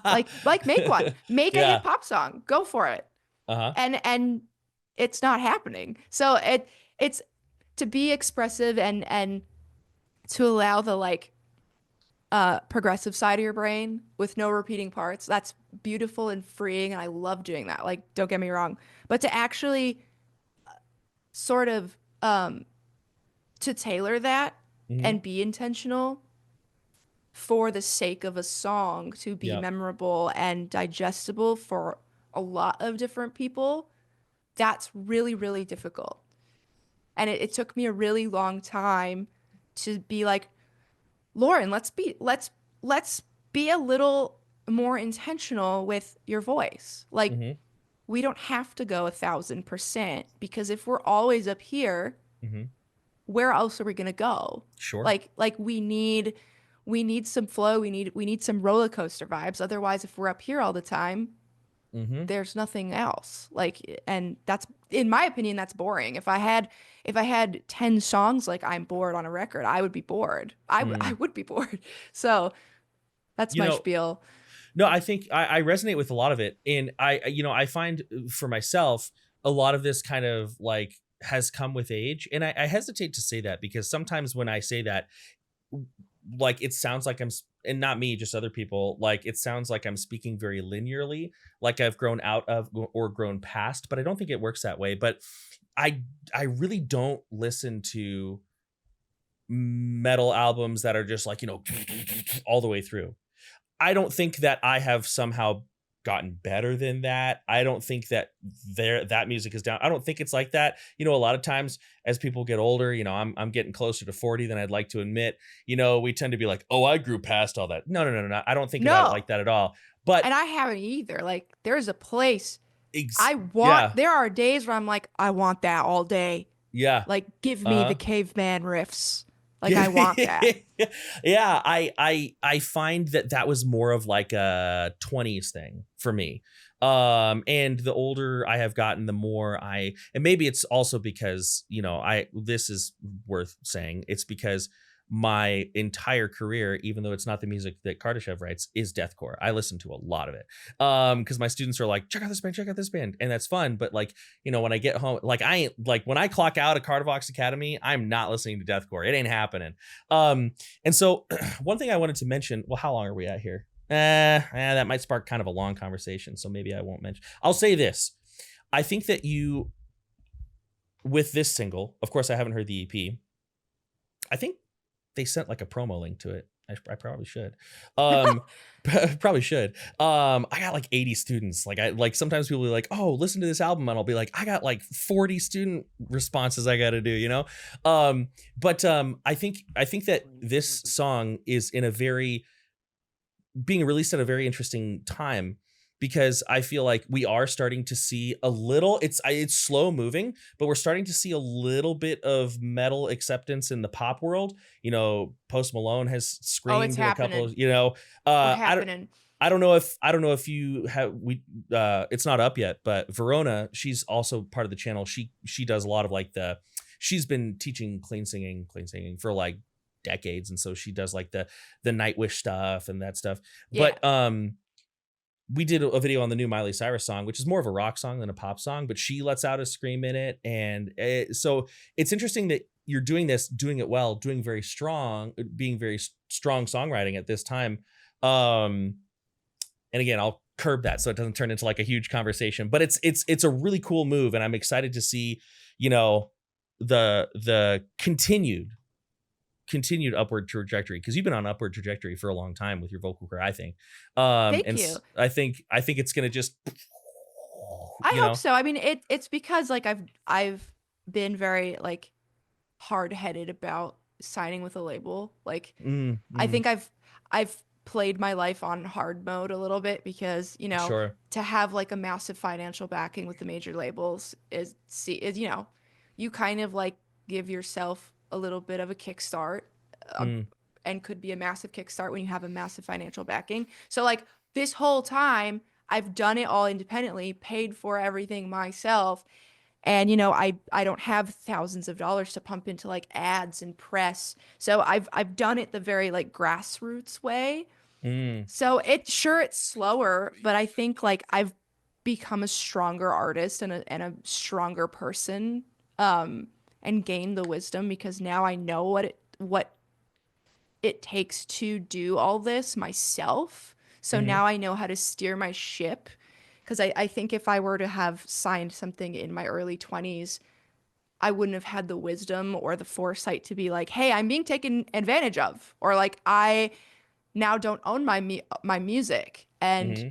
like make one. Make a hit pop song. Go for it. And it's not happening. So it's to be expressive and to allow the like progressive side of your brain with no repeating parts. That's beautiful and freeing, and I love doing that. Like, don't get me wrong, but to actually sort of to tailor that and be intentional for the sake of a song to be memorable and digestible for a lot of different people, that's really, really difficult. And it took me a really long time to be like, Lauren, let's be a little more intentional with your voice. Like, we don't have to go 1,000%, because if we're always up here, where else are we gonna go? Sure. Like we need some flow. We need some roller coaster vibes. Otherwise, if we're up here all the time, there's nothing else. Like, and that's, in my opinion, that's boring. If I had 10 songs like I'm bored on a record, I would be bored. I would be bored. So that's my spiel. No, I think I resonate with a lot of it. And I find for myself, a lot of this kind of like has come with age. And I hesitate to say that, because sometimes when I say that, like, it sounds like and not me, just other people, like, it sounds like I'm speaking very linearly, like I've grown out of or grown past, but I don't think it works that way. But I really don't listen to metal albums that are just like, all the way through. I don't think that I have somehow gotten better than that. I don't think that that music is down. I don't think it's like that. A lot of times as people get older, I'm getting closer to 40 than I'd like to admit. We tend to be like, oh, I grew past all that. No. I don't think about it like that at all. But and I haven't either. Like, there's a place there are days where I'm like, I want that all day. Yeah. Like, give me the caveman riffs. Like, I want that. Yeah, I find that was more of like a 20s thing for me. And the older I have gotten, the more and maybe it's also because, this is worth saying, it's because my entire career, even though it's not the music that Kardashev writes, is deathcore. I listen to a lot of it because my students are like, check out this band, and that's fun. But like, when I get home, like, I ain't like, when I clock out of Kardavox Academy, I'm not listening to deathcore. It ain't happening. And so one thing I wanted to mention, well, how long are we at here? That might spark kind of a long conversation, so maybe I won't mention. I'll say this. I think that with this single, of course I haven't heard the EP, I think they sent like a promo link to it. I probably should. Probably should. I got like 80 students. Like sometimes people be like, oh, listen to this album. And I'll be like, I got like 40 student responses I got to do, But I think that this song is being released at a very interesting time, because I feel like we are starting to see a little, it's slow moving, but we're starting to see a little bit of metal acceptance in the pop world. Post Malone has screamed a couple, I don't know if you have, it's not up yet, but Verona, she's also part of the channel. She does a lot of like she's been teaching clean singing for like decades. And so she does like the Nightwish stuff and that stuff. Yeah. But, we did a video on the new Miley Cyrus song, which is more of a rock song than a pop song, but she lets out a scream in it. And so it's interesting that you're doing it well, doing very strong, being very strong songwriting at this time. And again, I'll curb that so it doesn't turn into like a huge conversation, but it's a really cool move. And I'm excited to see, the continued upward trajectory, because you've been on upward trajectory for a long time with your vocal career, I think. Thank you. I think it's going to just I you hope know? so. I mean, it's because like I've been very like hard-headed about signing with a label. Like Mm, I mm, think I've played my life on hard mode a little bit because, sure. to have like a massive financial backing with the major labels is you kind of like give yourself a little bit of a kickstart, uh, Mm, and could be a massive kickstart when you have a massive financial backing. So like this whole time I've done it all independently, paid for everything myself, and I don't have thousands of dollars to pump into like ads and press. So I've done it the very like grassroots way. mm, So it's slower, but I think like I've become a stronger artist and a stronger person, and gained the wisdom because now I know what it takes to do all this myself. So mm-hmm, now I know how to steer my ship. Because I think if I were to have signed something in my early 20s, I wouldn't have had the wisdom or the foresight to be like, hey, I'm being taken advantage of. Or like, I now don't own my music. And, mm-hmm,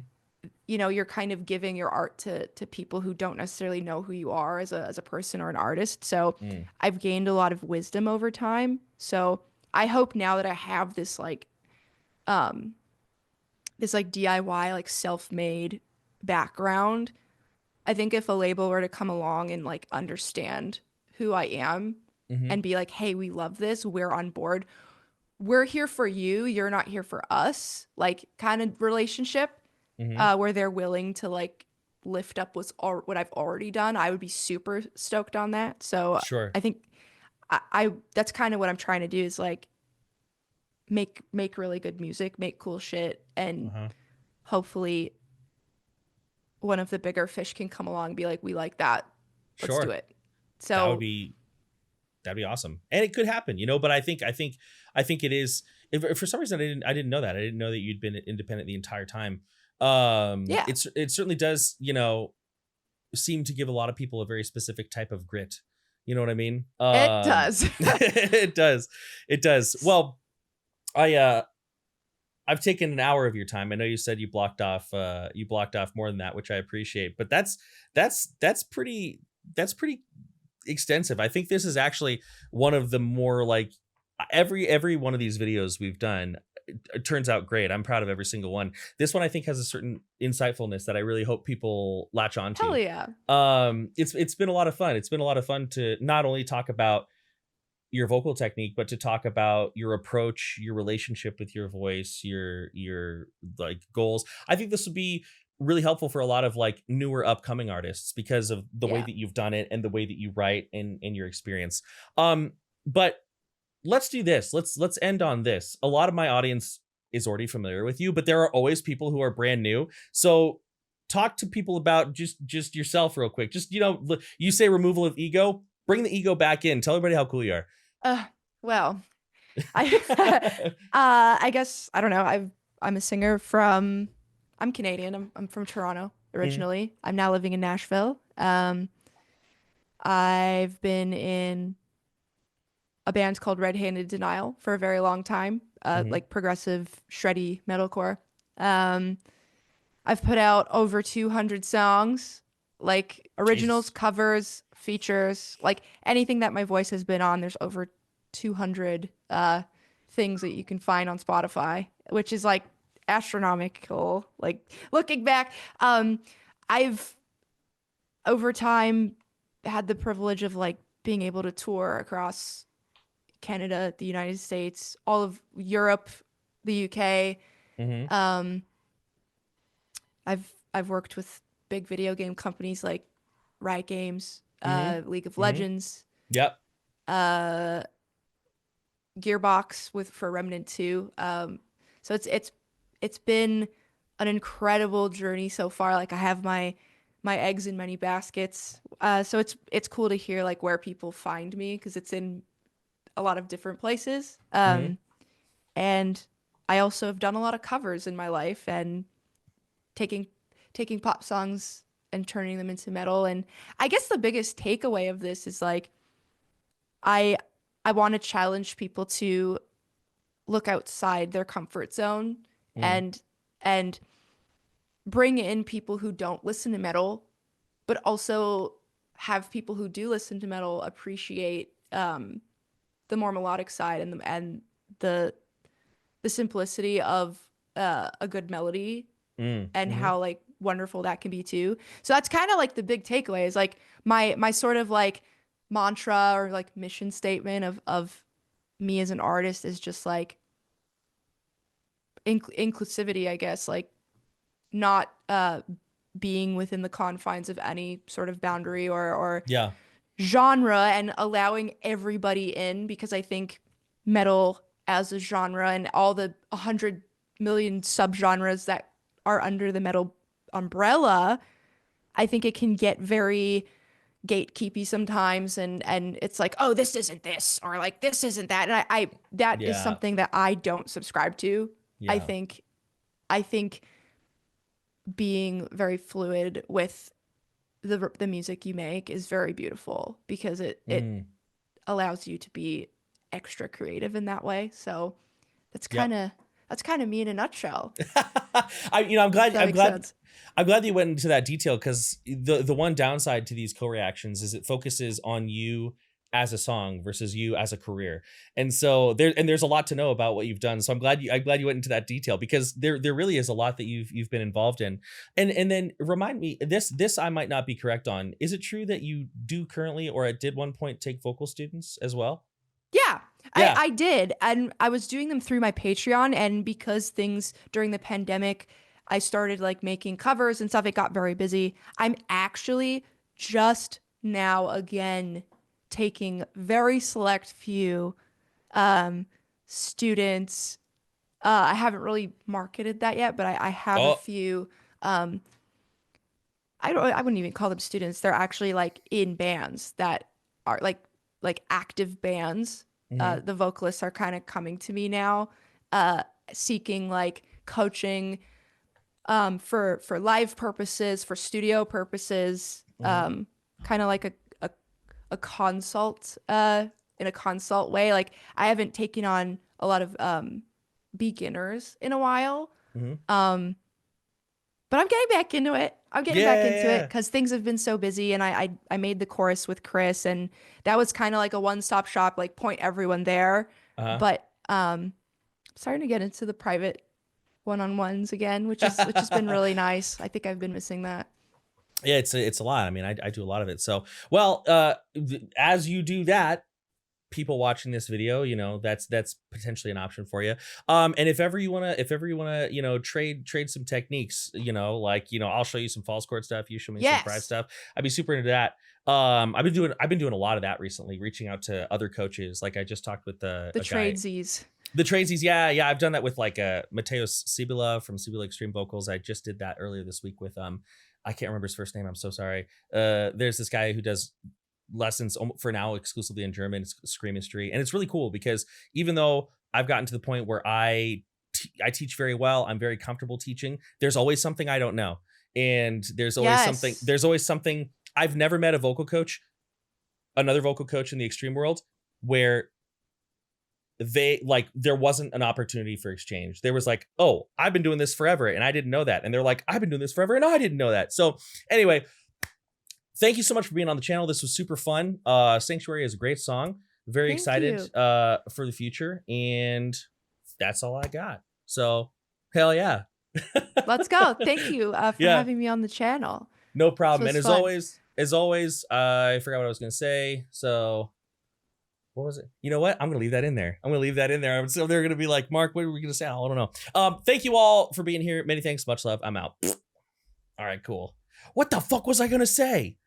you're kind of giving your art to people who don't necessarily know who you are as a person or an artist. So mm, I've gained a lot of wisdom over time. So I hope now that I have um this like DIY like self-made background, I think if a label were to come along and like understand who I am mm-hmm, and be like, "Hey, we love this. We're on board. We're here for you. You're not here for us." Like kind of relationship, mm-hmm. where they're willing to like lift up what I've already done. I would be super stoked on that. So Sure. I think I that's kind of what I'm trying to do is like make really good music, make cool shit, and Uh-huh. hopefully one of the bigger fish can come along and be like, we like that. Let's do Sure. it. That would So be that'd be awesome. And it could happen, but I think it is if for some reason I didn't know that. I didn't know that you'd been independent the entire time. yeah, It certainly does, seem to give a lot of people a very specific type of grit. You know what I mean? it does. It does. It does. Well, I I've taken an hour of your time. I know you said you blocked off more than that, which I appreciate. But that's pretty extensive. I think this is actually one of the more like every one of these videos we've done it turns out great. I'm proud of every single one. This one I think has a certain insightfulness that I really hope people latch onto. Hell yeah. It's been a lot of fun. It's been a lot of fun to not only talk about your vocal technique, but to talk about your approach, your relationship with your voice, your like goals. I think this would be really helpful for a lot of like newer upcoming artists because of the way Yeah. that you've done it and the way that you write and your experience. But let's do this. Let's end on this. A lot of my audience is already familiar with you, but there are always people who are brand new. So talk to people about just yourself real quick. Just you say removal of ego, bring the ego back in. Tell everybody how cool you are. Well, I guess I don't know. I'm a singer from. I'm Canadian. I'm from Toronto Mhm, originally. I'm now living in Nashville. I've been in a band called Red Handed Denial for a very long time, mhm. like progressive shreddy metalcore. Um, I've put out over 200 songs, like originals, Jesus. covers, features, like anything that my voice has been on. There's over 200 things that you can find on Spotify, which is like astronomical. Like looking back, I've over time had the privilege of like being able to tour across Canada, the United States, all of Europe, the UK. Mhm, Um, I've worked with big video game companies like Riot Games, mhm, League of mhm. Legends, Yep. uh, Gearbox for Remnant 2. So it's been an incredible journey so far. Like I have my eggs in many baskets. So it's cool to hear like where people find me because it's in a lot of different places. Mhm, And I also have done a lot of covers in my life and taking taking pop songs and turning them into metal. And I guess the biggest takeaway of this is like I I want to challenge people to look outside their comfort zone mhm, and and bring in people who don't listen to metal but also have people who do listen to metal appreciate the more melodic side and the simplicity of a good melody and how like wonderful that can be too. So that's kind of like the big takeaway is like my sort of like mantra or like mission statement of me as an artist is just like inclusivity, I guess, like not being within the confines of any sort of boundary or genre and allowing everybody in, because I think metal as a genre and all the 100 million subgenres that are under the metal umbrella, I think it can get very gatekeepy sometimes, and it's like, oh, this isn't this, or like this isn't that, and I that is something that I don't subscribe to. I think being very fluid with the music you make is very beautiful, because it allows you to be extra creative in that way. So that's kind of me in a nutshell. I'm glad that you went into that detail, because the one downside to these co-reactions is it focuses on you as a song versus you as a career. And so there's a lot to know about what you've done. So I'm glad you went into that detail, because there really is a lot that you've been involved in. And then remind me, this I might not be correct on. Is it true that you do currently, or did one point, take vocal students as well? Yeah. I did. And I was doing them through my Patreon, and because things during the pandemic, I started like making covers and stuff, it got very busy. I'm actually just now again taking very select few students. I haven't really marketed that yet, but I have a few. I wouldn't even call them students. They're actually like in bands that are like active bands. The vocalists are kind of coming to me now, seeking like coaching for live purposes, for studio purposes, kind of like a consult in a consult way. Like I haven't taken on a lot of beginners in a while, but I'm getting back into it. It because things have been so busy, and I made the chorus with Chris, and that was kind of like a one-stop shop, like point everyone there. But I'm starting to get into the private one-on-ones again, which has been really nice. I think I've been missing that. Yeah, it's a lot. I mean, I do a lot of it. So, well, as you do that, people watching this video, that's potentially an option for you. And if ever you wanna, trade some techniques, I'll show you some false chord stuff, you show me some pride stuff. I'd be super into that. I've been doing a lot of that recently, reaching out to other coaches. Like I just talked with the tradesies. The tradesies, yeah. I've done that with like Mateos Sibila from Sibila Extreme Vocals. I just did that earlier this week with I can't remember his first name. I'm so sorry. There's this guy who does lessons for now exclusively in German, Screamistry, and it's really cool, because even though I've gotten to the point where I teach very well, I'm very comfortable teaching, there's always something I don't know, and there's always something. I've never met another vocal coach in the extreme world where there wasn't an opportunity for exchange. There was like, oh, I've been doing this forever and I didn't know that. And they're like, I've been doing this forever and I didn't know that. So anyway, thank you so much for being on the channel. This was super fun. Sanctuary is a great song. Very excited for the future. And that's all I got. So hell yeah. Let's go. Thank you for having me on the channel. No problem. And as always, I forgot what I was going to say. So what was it? You know what? I'm going to leave that in there. So they're going to be like, Mark, what were we going to say? I don't know. Thank you all for being here. Many thanks. Much love. I'm out. All right, cool. What the fuck was I going to say?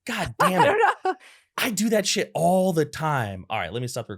God damn it. I don't know. I do that shit all the time. All right, let me stop recording.